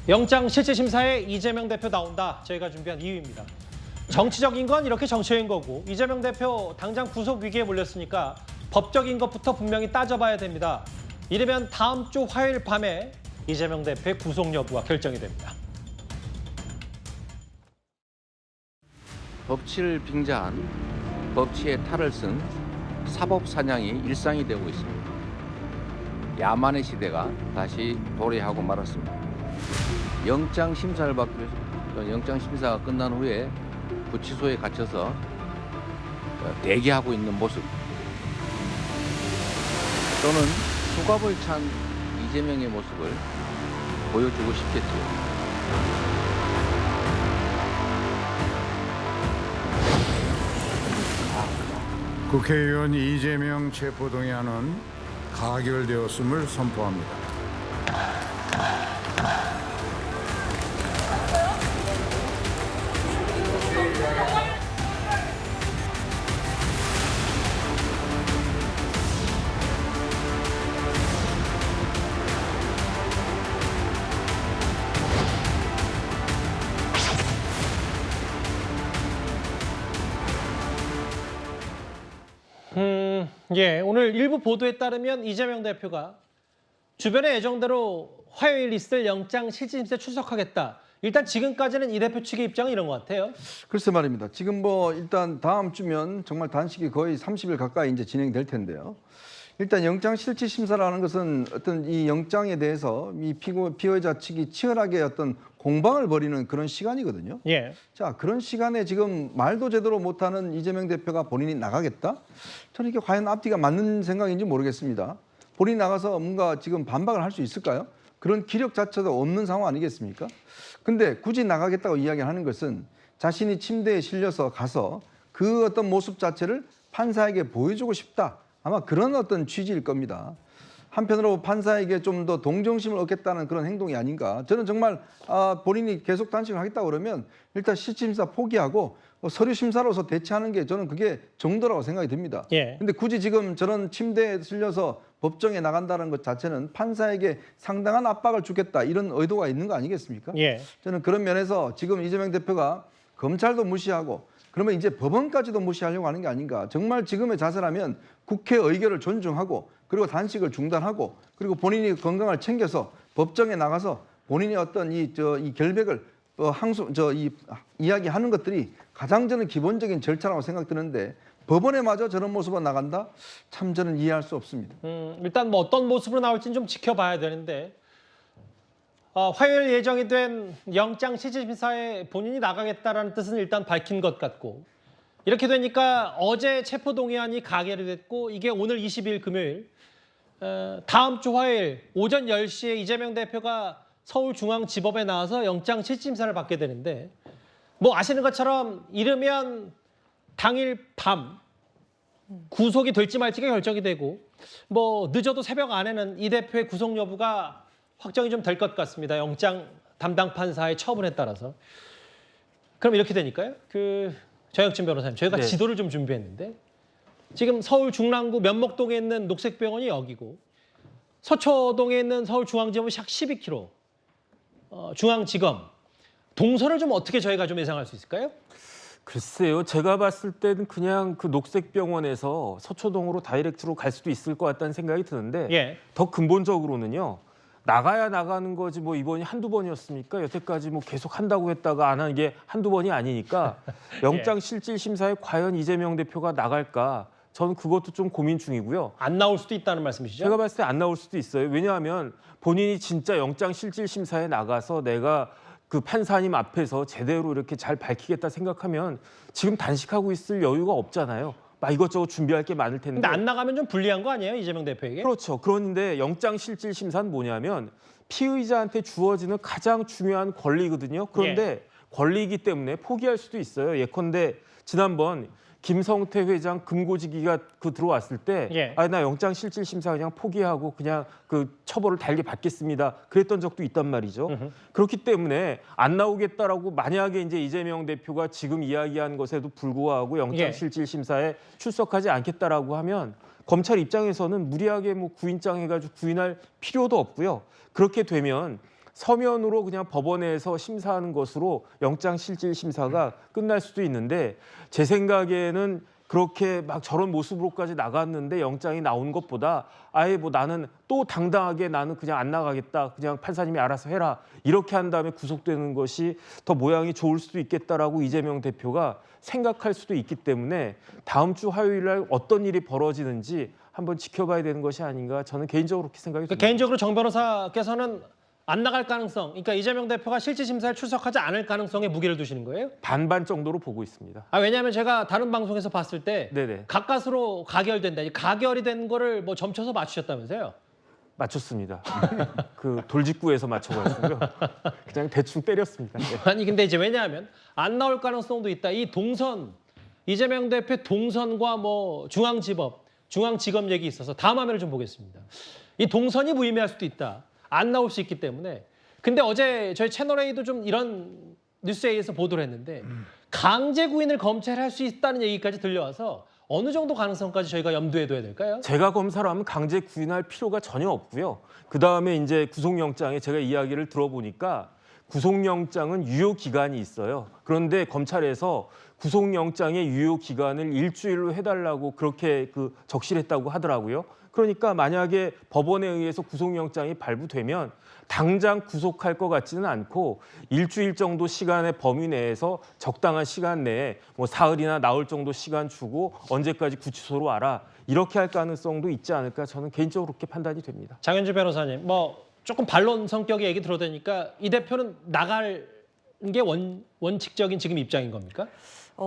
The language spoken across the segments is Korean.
영장 실질심사에 이재명 대표 나온다. 저희가 준비한 이유입니다. 정치적인 건 이렇게 정치적인 거고 이재명 대표 당장 구속 위기에 몰렸으니까 법적인 것부터 분명히 따져봐야 됩니다. 이르면 다음 주 화요일 밤에 이재명 대표의 구속 여부가 결정이 됩니다. 법치를 빙자한 법치의 탈을 쓴 사법 사냥이 일상이 되고 있습니다. 야만의 시대가 다시 도래하고 말았습니다. 영장 심사를 받기 위해서 영장 심사가 끝난 후에 구치소에 갇혀서 대기하고 있는 모습. 또는 수갑을 찬 이재명의 모습을 보여주고 싶겠지요. 국회의원 이재명 체포동의안은 가결되었음을 선포합니다. 오늘 일부 보도에 따르면 이재명 대표가 주변의 예정대로 화요일 있을 영장 실질심사에 출석하겠다. 일단 지금까지는 이 대표 측의 입장은 이런 것 같아요. 글쎄 말입니다. 지금 일단 다음 주면 정말 단식이 거의 30일 가까이 이제 진행될 텐데요. 일단 영장 실질 심사라는 것은 어떤 이 영장에 대해서 이 피의자 측이 치열하게 어떤 공방을 벌이는 그런 시간이거든요. 예. 자, 그런 시간에 지금 말도 제대로 못하는 이재명 대표가 본인이 나가겠다? 저는 이게 과연 앞뒤가 맞는 생각인지 모르겠습니다. 본인이 나가서 뭔가 지금 반박을 할 수 있을까요? 그런 기력 자체도 없는 상황 아니겠습니까? 근데 굳이 나가겠다고 이야기하는 것은 자신이 침대에 실려서 가서 그 어떤 모습 자체를 판사에게 보여주고 싶다. 아마 그런 어떤 취지일 겁니다. 한편으로 판사에게 좀 더 동정심을 얻겠다는 그런 행동이 아닌가. 저는 정말 본인이 계속 단식을 하겠다고 그러면 일단 실질심사 포기하고 서류 심사로서 대체하는 게 저는 그게 정도라고 생각이 듭니다. 예. 근데 굳이 지금 저런 침대에 실려서 법정에 나간다는 것 자체는 판사에게 상당한 압박을 주겠다 이런 의도가 있는 거 아니겠습니까? 예. 저는 그런 면에서 지금 이재명 대표가 검찰도 무시하고 그러면 이제 법원까지도 무시하려고 하는 게 아닌가. 정말 지금의 자세라면 국회 의결을 존중하고 그리고 단식을 중단하고 그리고 본인이 건강을 챙겨서 법정에 나가서 본인이 어떤 이 결백을 이야기하는 것들이 가장 저는 기본적인 절차라고 생각드는데 법원에마저 저런 모습으로 나간다? 참 저는 이해할 수 없습니다. 일단 뭐 어떤 모습으로 나올지는 좀 지켜봐야 되는데 화요일 예정이 된 영장 실질심사에 본인이 나가겠다라는 뜻은 일단 밝힌 것 같고 이렇게 되니까 어제 체포동의안이 가결이 됐고 이게 오늘 22일 금요일 다음 주 화요일 오전 10시에 이재명 대표가 서울중앙지법에 나와서 영장 실질심사를 받게 되는데 뭐 아시는 것처럼 이르면 당일 밤 구속이 될지 말지가 결정이 되고 뭐 늦어도 새벽 안에는 이 대표의 구속 여부가 확정이 좀 될 것 같습니다. 영장 담당 판사의 처분에 따라서. 그럼 이렇게 되니까요. 정혁진 변호사님, 저희가 네. 지도를 좀 준비했는데 지금 서울 중랑구 면목동에 있는 녹색병원이 여기고 서초동에 있는 서울중앙지법은 약 12km, 중앙지검. 동선을 좀 어떻게 저희가 좀 예상할 수 있을까요? 글쎄요. 제가 봤을 때는 그냥 그 녹색병원에서 서초동으로 다이렉트로 갈 수도 있을 것 같다는 생각이 드는데 예. 더 근본적으로는요. 나가야 나가는 거지 뭐 이번이 한두 번이었습니까? 여태까지 뭐 계속 한다고 했다가 안 한 게 한두 번이 아니니까 영장 실질 심사에 과연 이재명 대표가 나갈까? 저는 그것도 좀 고민 중이고요. 안 나올 수도 있다는 말씀이시죠? 제가 봤을 때 안 나올 수도 있어요. 왜냐하면 본인이 진짜 영장 실질 심사에 나가서 내가 그 판사님 앞에서 제대로 이렇게 잘 밝히겠다 생각하면 지금 단식하고 있을 여유가 없잖아요. 막 이것저것 준비할 게 많을 텐데. 근데 안 나가면 좀 불리한 거 아니에요? 이재명 대표에게? 그렇죠. 그런데 영장 실질 심사는 뭐냐면 피의자한테 주어지는 가장 중요한 권리거든요. 그런데 권리이기 때문에 포기할 수도 있어요. 예컨대 지난번 김성태 회장 금고지기가 들어왔을 때 나 영장 실질 심사 그냥 포기하고 그냥 그 처벌을 달게 받겠습니다. 그랬던 적도 있단 말이죠. 그렇기 때문에 안 나오겠다라고 만약에 이제 이재명 대표가 지금 이야기한 것에도 불구하고 영장 실질 심사에 출석하지 않겠다라고 하면 검찰 입장에서는 무리하게 뭐 구인장 해가지고 구인할 필요도 없고요. 그렇게 되면 서면으로 그냥 법원에서 심사하는 것으로 영장실질심사가 끝날 수도 있는데 제 생각에는 그렇게 막 저런 모습으로까지 나갔는데 영장이 나온 것보다 아예 뭐 나는 또 당당하게 나는 그냥 안 나가겠다. 그냥 판사님이 알아서 해라. 이렇게 한 다음에 구속되는 것이 더 모양이 좋을 수도 있겠다라고 이재명 대표가 생각할 수도 있기 때문에 다음 주 화요일 날 어떤 일이 벌어지는지 한번 지켜봐야 되는 것이 아닌가 저는 개인적으로 그렇게 생각이 듭니다. 개인적으로 정 변호사께서는 안 나갈 가능성, 그러니까 이재명 대표가 실질심사에 출석하지 않을 가능성에 무게를 두시는 거예요? 반반 정도로 보고 있습니다. 왜냐하면 제가 다른 방송에서 봤을 때 네네. 가까스로 가결된다. 이 가결이 된 거를 뭐 점쳐서 맞추셨다면서요? 맞췄습니다. 그 돌직구에서 맞춰가지고요. 그냥 대충 때렸습니다. 네. 아니 근데 이제 왜냐하면 안 나올 가능성도 있다. 이 동선, 이재명 대표 동선과 뭐 중앙지법, 중앙지검 얘기 있어서 다음 화면을 좀 보겠습니다. 이 동선이 무의미할 수도 있다. 안 나올 수 있기 때문에. 근데 어제 저희 채널A도 좀 이런 뉴스에 의해서 보도를 했는데 강제 구인을 검찰이 할 수 있다는 얘기까지 들려와서 어느 정도 가능성까지 저희가 염두에 둬야 될까요? 제가 검사를 하면 강제 구인할 필요가 전혀 없고요. 그다음에 이제 구속영장에 제가 이야기를 들어보니까 구속영장은 유효 기간이 있어요. 그런데 검찰에서 구속영장의 유효 기간을 일주일로 해달라고 그렇게 적시했다고 하더라고요. 그러니까 만약에 법원에 의해서 구속영장이 발부되면 당장 구속할 것 같지는 않고 일주일 정도 시간의 범위 내에서 적당한 시간 내에 뭐 사흘이나 나흘 정도 시간 주고 언제까지 구치소로 와라 이렇게 할 가능성도 있지 않을까 저는 개인적으로 그렇게 판단이 됩니다. 장현주 변호사님, 뭐 조금 반론 성격의 얘기 들어대니까 이 대표는 나갈 게 원칙적인 지금 입장인 겁니까?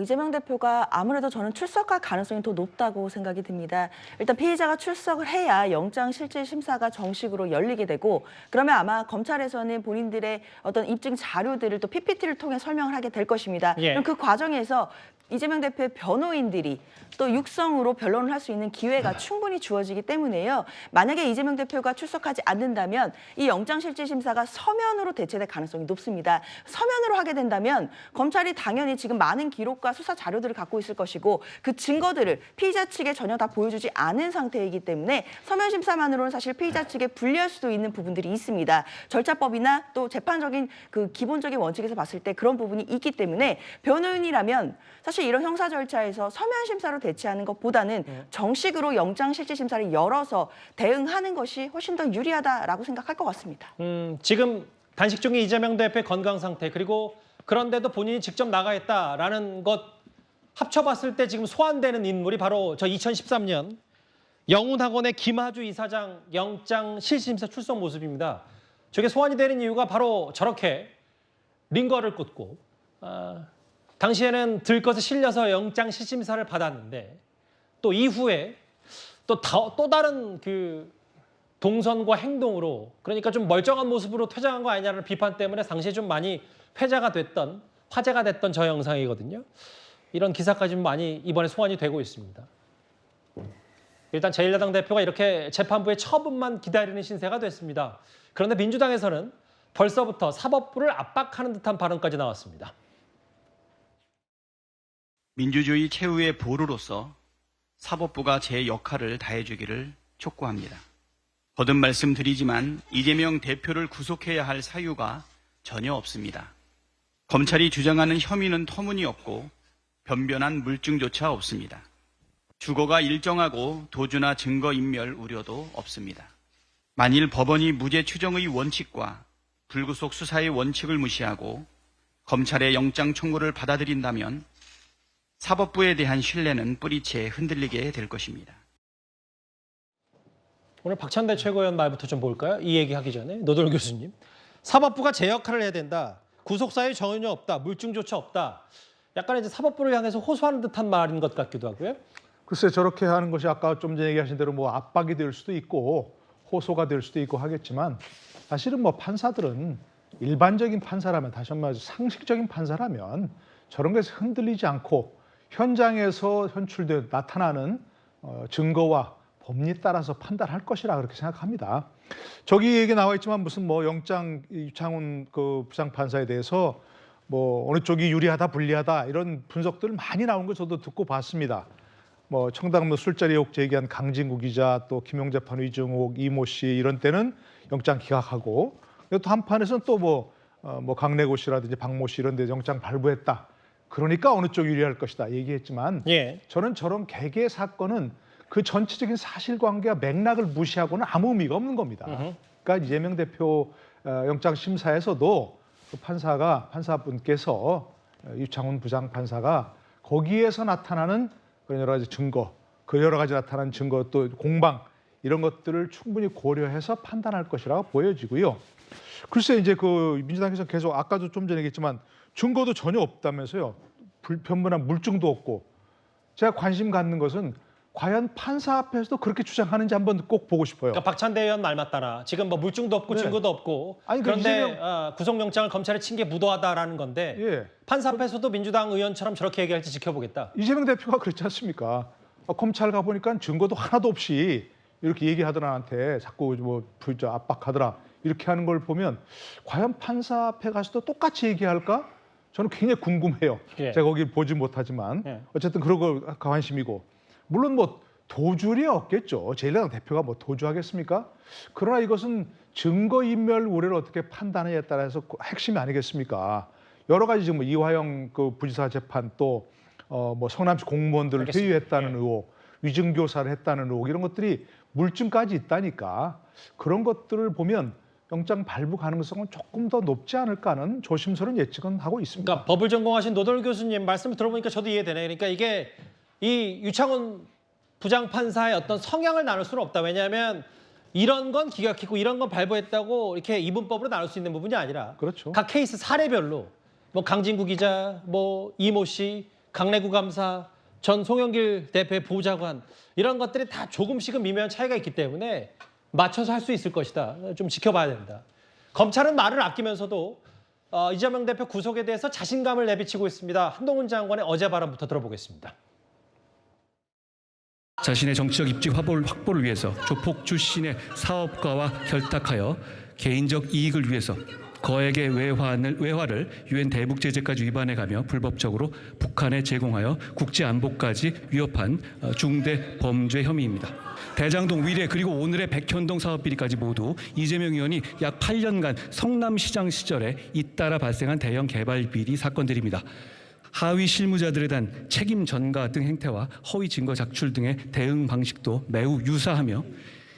이재명 대표가 아무래도 저는 출석할 가능성이 더 높다고 생각이 듭니다. 일단 피의자가 출석을 해야 영장실질심사가 정식으로 열리게 되고 그러면 아마 검찰에서는 본인들의 어떤 입증 자료들을 또 PPT를 통해 설명을 하게 될 것입니다. 예. 그럼 그 과정에서 이재명 대표의 변호인들이 또 육성으로 변론을 할 수 있는 기회가 충분히 주어지기 때문에요. 만약에 이재명 대표가 출석하지 않는다면 이 영장실질심사가 서면으로 대체될 가능성이 높습니다. 서면으로 하게 된다면 검찰이 당연히 지금 많은 기록과 수사 자료들을 갖고 있을 것이고 그 증거들을 피의자 측에 전혀 다 보여주지 않은 상태이기 때문에 서면 심사만으로는 사실 피의자 측에 불리할 수도 있는 부분들이 있습니다. 절차법이나 또 재판적인 그 기본적인 원칙에서 봤을 때 그런 부분이 있기 때문에 변호인이라면 사실 이런 형사 절차에서 서면 심사로 대체하는 것보다는 정식으로 영장실질심사를 열어서 대응하는 것이 훨씬 더 유리하다라고 생각할 것 같습니다. 지금 단식 중인 이재명 대표의 건강 상태 그리고 그런데도 본인이 직접 나가겠다라는 것 합쳐봤을 때 지금 소환되는 인물이 바로 저 2013년 영훈학원의 김하주 이사장 영장실질심사 출석 모습입니다. 저게 소환이 되는 이유가 바로 저렇게 링거를 꽂고 당시에는 들것에 실려서 영장실질심사를 받았는데 또 이후에 또 다른 그 동선과 행동으로 그러니까 좀 멀쩡한 모습으로 퇴장한 거 아니냐는 비판 때문에 당시에 좀 많이 화제가 됐던 저 영상이거든요. 이런 기사까지 많이 이번에 소환이 되고 있습니다. 일단 제1야당 대표가 이렇게 재판부의 처분만 기다리는 신세가 됐습니다. 그런데 민주당에서는 벌써부터 사법부를 압박하는 듯한 발언까지 나왔습니다. 민주주의 최후의 보루로서 사법부가 제 역할을 다해주기를 촉구합니다. 거듭 말씀드리지만 이재명 대표를 구속해야 할 사유가 전혀 없습니다. 검찰이 주장하는 혐의는 터무니없고 변변한 물증조차 없습니다. 주거가 일정하고 도주나 증거인멸 우려도 없습니다. 만일 법원이 무죄 추정의 원칙과 불구속 수사의 원칙을 무시하고 검찰의 영장 청구를 받아들인다면 사법부에 대한 신뢰는 뿌리채 흔들리게 될 것입니다. 오늘 박찬대 최고위원 말부터 좀 볼까요? 이 얘기하기 전에 노돌 교수님. 사법부가 제 역할을 해야 된다. 구속사유 전혀 없다. 물증조차 없다. 약간 이제 사법부를 향해서 호소하는 듯한 말인 것 같기도 하고요. 글쎄 저렇게 하는 것이 아까 좀 전에 얘기하신 대로 뭐 압박이 될 수도 있고 호소가 될 수도 있고 하겠지만 사실은 뭐 판사들은 일반적인 판사라면 다시 한번 말해서 상식적인 판사라면 저런 것에 흔들리지 않고 현장에서 나타나는 증거와 법리에 따라서 판단할 것이라 그렇게 생각합니다. 저기 얘기 나와 있지만 무슨 뭐 영장 유창훈 그 부장판사에 대해서 뭐 어느 쪽이 유리하다 불리하다 이런 분석들 많이 나온 거 저도 듣고 봤습니다. 뭐 청담로 술자리 의혹 제기한 강진구 기자 또 김용재판 의정혹 이모 씨 이런 때는 영장 기각하고 또 한판에서는 또 뭐 강래구 씨라든지 박모 씨 이런 데 영장 발부했다. 그러니까 어느 쪽 유리할 것이다 얘기했지만 예. 저는 저런 개개 사건은 그 전체적인 사실관계와 맥락을 무시하고는 아무 의미가 없는 겁니다. 그러니까 이재명 대표 영장 심사에서도 그 판사분께서 유창훈 부장판사가 거기에서 나타나는 그런 여러 가지 증거, 그 여러 가지 나타난 증거 또 공방 이런 것들을 충분히 고려해서 판단할 것이라고 보여지고요. 글쎄 이제 그 민주당에서 계속 아까도 좀 전에 얘기했지만 증거도 전혀 없다면서요. 불편분한 물증도 없고 제가 관심 갖는 것은 과연 판사 앞에서도 그렇게 주장하는지 한번 꼭 보고 싶어요. 그러니까 박찬대 의원 말 맞다나 지금 뭐 물증도 없고 네. 증거도 없고 아니, 그런데 구속영장을 검찰에 친 게 무도하다라는 건데 예. 판사 앞에서도 민주당 의원처럼 저렇게 얘기할지 지켜보겠다. 이재명 대표가 그렇지 않습니까? 검찰 가보니까 증거도 하나도 없이 이렇게 얘기하더라 나한테 자꾸 뭐 압박하더라 이렇게 하는 걸 보면 과연 판사 앞에 가서도 똑같이 얘기할까? 저는 굉장히 궁금해요. 예. 제가 거기 보지 못하지만 예. 어쨌든 그런 거 관심이고 물론 뭐 도주리 없겠죠. 제1야당 대표가 뭐 도주하겠습니까? 그러나 이것은 증거인멸 우려를 어떻게 판단하느냐에 따라서 핵심이 아니겠습니까? 여러 가지 지금 뭐 이화영 그 부지사 재판 또 뭐 성남시 공무원들을 알겠습니다. 회유했다는 예. 의혹, 위증교사를 했다는 의혹 이런 것들이 물증까지 있다니까 그런 것들을 보면 영장 발부 가능성은 조금 더 높지 않을까 하는 조심스러운 예측은 하고 있습니다. 그러니까 법을 전공하신 노돌 교수님 말씀을 들어보니까 저도 이해되네. 그러니까 이게 이 유창훈 부장판사의 어떤 성향을 나눌 수는 없다. 왜냐하면 이런 건 기각했고 이런 건 발부했다고 이렇게 이분법으로 나눌 수 있는 부분이 아니라 그렇죠. 각 케이스 사례별로 뭐 강진구 기자, 뭐 이모 씨, 강래구 감사, 전 송영길 대표의 보좌관 이런 것들이 다 조금씩은 미묘한 차이가 있기 때문에 맞춰서 할 수 있을 것이다. 좀 지켜봐야 된다. 검찰은 말을 아끼면서도 이재명 대표 구속에 대해서 자신감을 내비치고 있습니다. 한동훈 장관의 어제 발언부터 들어보겠습니다. 자신의 정치적 입지 확보를 위해서 조폭 출신의 사업가와 결탁하여 개인적 이익을 위해서 거액의 외화를 유엔 대북 제재까지 위반해가며 불법적으로 북한에 제공하여 국제 안보까지 위협한 중대 범죄 혐의입니다. 대장동 위례 그리고 오늘의 백현동 사업 비리까지 모두 이재명 의원이 약 8년간 성남시장 시절에 잇따라 발생한 대형 개발 비리 사건들입니다. 하위 실무자들에 대한 책임 전가 등 행태와 허위 증거 작출 등의 대응 방식도 매우 유사하며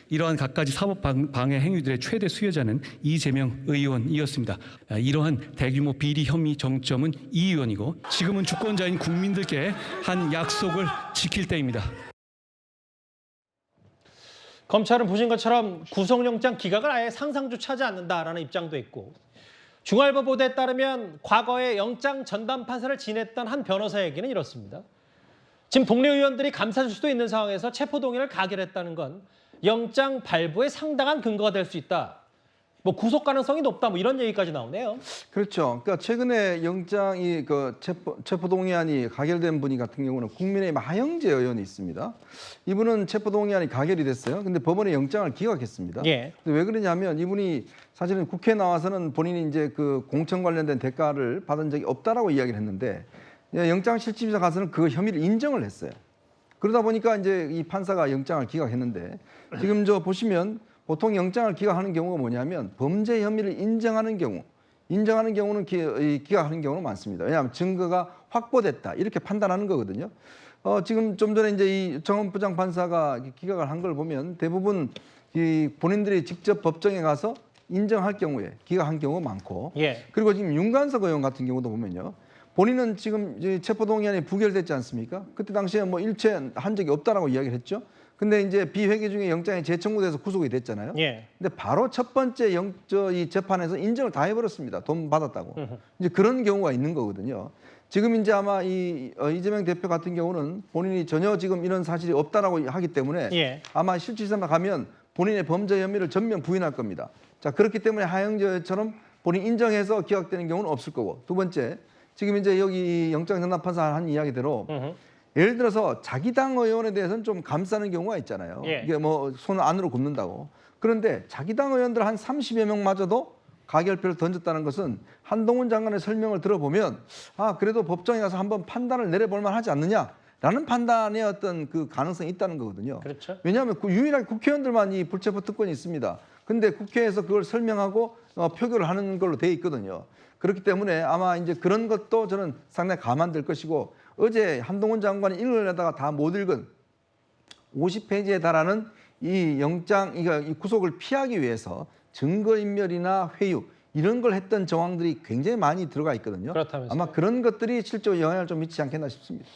이러한 갖가지 사법 방해 행위들의 최대 수혜자는 이재명 의원이었습니다. 이러한 대규모 비리 혐의 정점은 이 의원이고 지금은 주권자인 국민들께 한 약속을 지킬 때입니다. 검찰은 보신 것처럼 구속영장 기각을 아예 상상조차 하지 않는다라는 입장도 있고 중앙일보 보도에 따르면 과거에 영장 전담 판사를 지냈던 한 변호사 얘기는 이렇습니다. 지금 동료 의원들이 감사줄 수도 있는 상황에서 체포동의를 가결했다는 건 영장 발부에 상당한 근거가 될 수 있다. 뭐 구속 가능성이 높다. 뭐 이런 얘기까지 나오네요. 그렇죠. 그러니까 최근에 영장이 그 체포동의안이 가결된 분이 같은 경우는 국민의힘 하영재 의원이 있습니다. 이분은 체포동의안이 가결이 됐어요. 근데 법원에 영장을 기각했습니다. 예. 근데 왜 그러냐면 이분이 사실은 국회에 나와서는 본인이 이제 그 공천 관련된 대가를 받은 적이 없다라고 이야기를 했는데 영장실질심사 가서는 그 혐의를 인정을 했어요. 그러다 보니까 이제 이 판사가 영장을 기각했는데 지금 저 보시면 보통 영장을 기각하는 경우가 뭐냐면 범죄 혐의를 인정하는 경우는 기각하는 경우는 많습니다. 왜냐하면 증거가 확보됐다 이렇게 판단하는 거거든요. 지금 좀 전에 이제 이 유창훈 부장판사가 기각을 한 걸 보면 대부분 이 본인들이 직접 법정에 가서 인정할 경우에 기각한 경우가 많고 예. 그리고 지금 윤관석 의원 같은 경우도 보면요. 본인은 지금 체포동의안이 부결됐지 않습니까? 그때 당시에 뭐 일체 한 적이 없다라고 이야기를 했죠. 근데 이제 비회계 중에 영장이 재청구돼서 구속이 됐잖아요. 예. 근데 바로 첫 번째 이 재판에서 인정을 다 해버렸습니다. 돈 받았다고. 이제 그런 경우가 있는 거거든요. 지금 이제 아마 이재명 대표 같은 경우는 본인이 전혀 지금 이런 사실이 없다라고 하기 때문에 예. 아마 실질심사 가면 본인의 범죄 혐의를 전면 부인할 겁니다. 자, 그렇기 때문에 하영재처럼 본인 인정해서 기각되는 경우는 없을 거고 두 번째 지금 이제 여기 영장 전담판사 한 이야기대로 예를 들어서 자기 당 의원에 대해서는 좀 감싸는 경우가 있잖아요. 예. 이게 뭐 손을 안으로 굽는다고. 그런데 자기 당 의원들 한 30여 명마저도 가결표를 던졌다는 것은 한동훈 장관의 설명을 들어보면 아 그래도 법정에 가서 한번 판단을 내려볼 만하지 않느냐 라는 판단의 어떤 그 가능성이 있다는 거거든요. 그렇죠. 왜냐하면 유일하게 국회의원들만 이 불체포 특권이 있습니다. 근데 국회에서 그걸 설명하고 표결을 하는 걸로 돼 있거든요. 그렇기 때문에 아마 이제 그런 것도 저는 상당히 감안될 것이고, 어제 한동훈 장관이 읽으려다가 다 못 읽은 50페이지에 달하는 이 영장, 이 구속을 피하기 위해서 증거인멸이나 회유 이런 걸 했던 정황들이 굉장히 많이 들어가 있거든요. 그렇다면서요. 아마 그런 것들이 실제로 영향을 좀 미치지 않겠나 싶습니다.